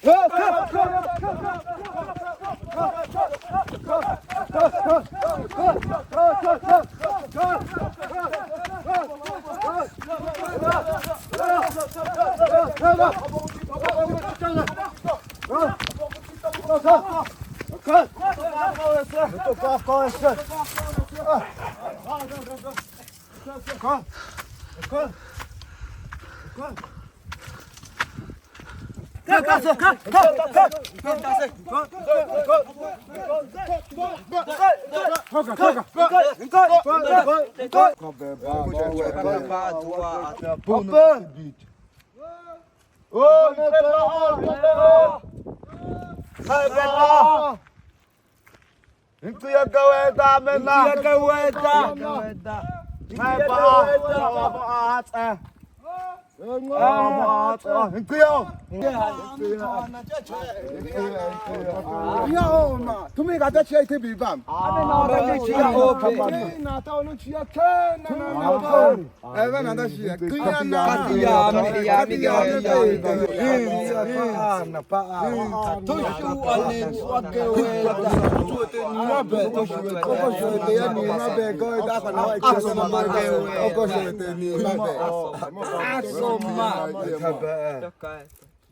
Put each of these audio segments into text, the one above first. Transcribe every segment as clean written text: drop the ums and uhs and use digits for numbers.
Go!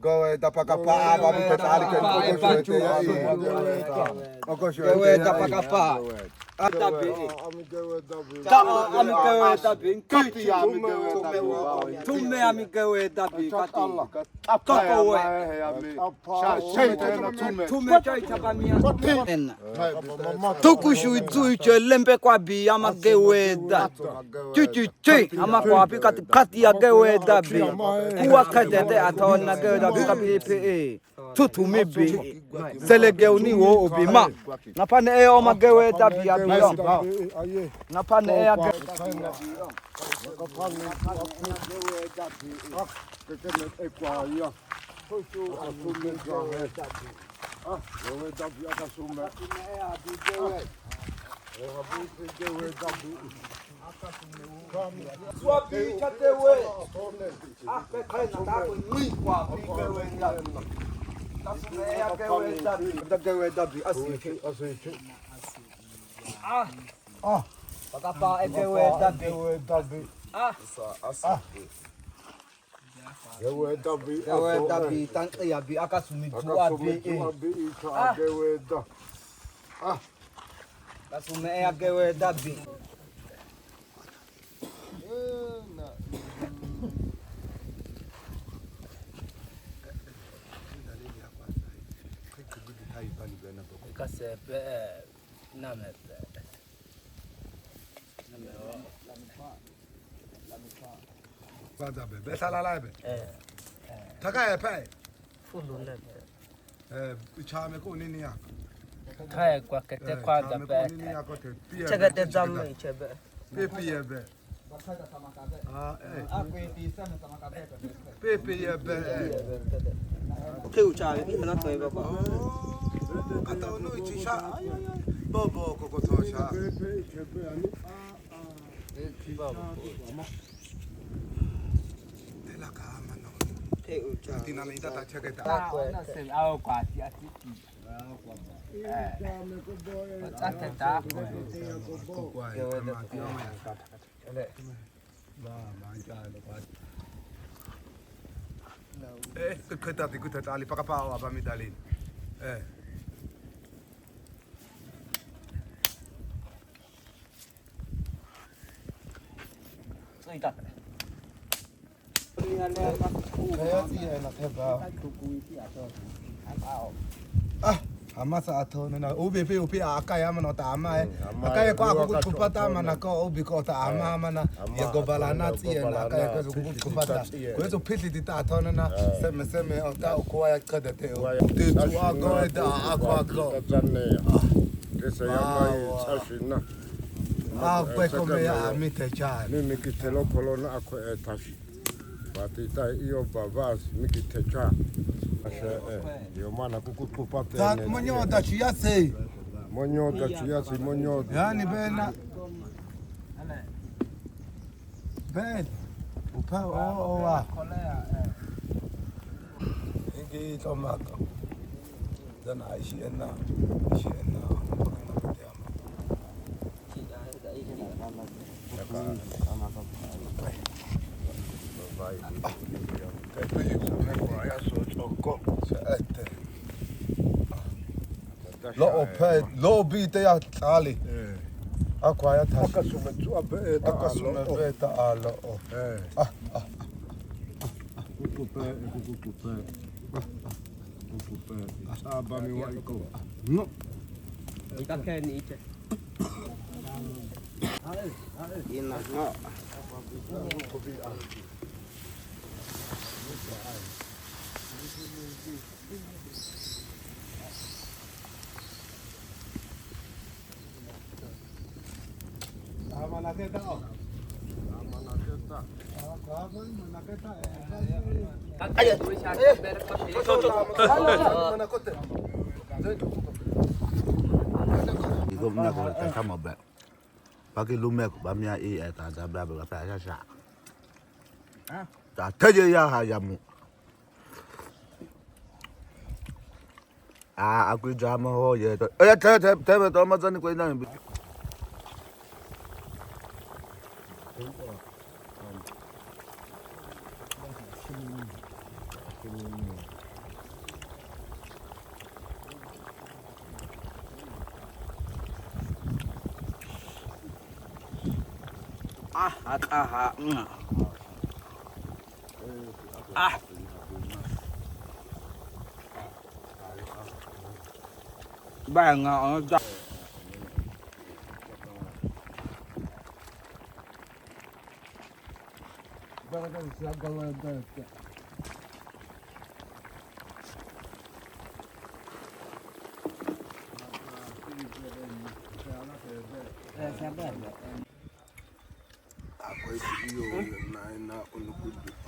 Go tapakapa, babi petali tapakapa. Tukushu tuiche lembe kwa bi ama geweda. Chuchu ama kwa bi kati ya geweda bi. Kuwa kadete atona geweda bi kapi tutu mibi. Selege uni wo obima. Napane e o mageweda bi abiyo. Napane e age. Kai kwa kete kwa da be. Chega de zamu chebe. Pepe yebe. Pepe yebe. Teu cha ni mana toy ba ba. Ata no itisha. Bobo kokotosha. Tela kama no. Teu cha. Tina na ita ta cheke ta. Na se ao kwa ti ati. Atata. Kutata ali pakapao hapa midalini. Soita. Amasa atho na ubi pe akaya mana ta ama akaya kwa kukupata mana ko ubi ko ta ama mana ya gobala na tsi na akaya ko kukupata ko zo phiti ti ta atho na seme ta ko ya kada te te tu ago da akwa ko Kesa yamai sashina. pe ko me ya mi te cha Mimi kitelo kolona ako etashi. Batita iyo babas miki techa. Ashe yo mana kukupata. ta monyo da chi ya se Monyo da chiasi monyo. yani bena ben upa o wa ingi tomato dan aishi enna lo pe lo bi te ya tali akwa ya ta akasume tu abe ta akasume beta alo kukupe aba mi wa iko no Ika ni ite. Ina no. amana keta Ikom na ko ta kama ba. Pagi lume ko ba mia ta za bra bra fa sha. Ta teje ya ha ya mu. Aku jama ho ye to. Te to ma zan ko na. Ba ngọ ra.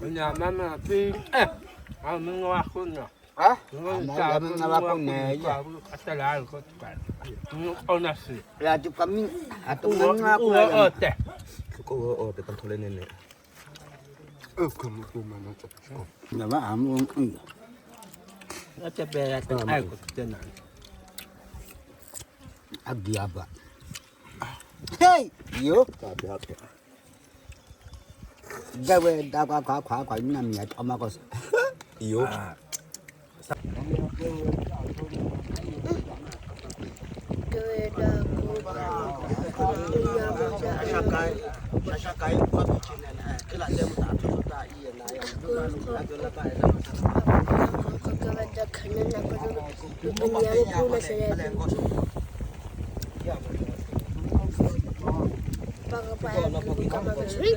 Nya mama pi amu wa kunna. Asala ko pa. Ona si. La tu kami atau Nga ko te. Ko te kan thole ne. kamu ko mana ta na ba amu Ate be ya te ai ko te na. agiaba. Hey, yo. Ta bi ha te. Gawe da kwa na mi ama ko. Iyo. Shakai kwa bichina na kila sehemu tatuta hiyo na ya ndio Para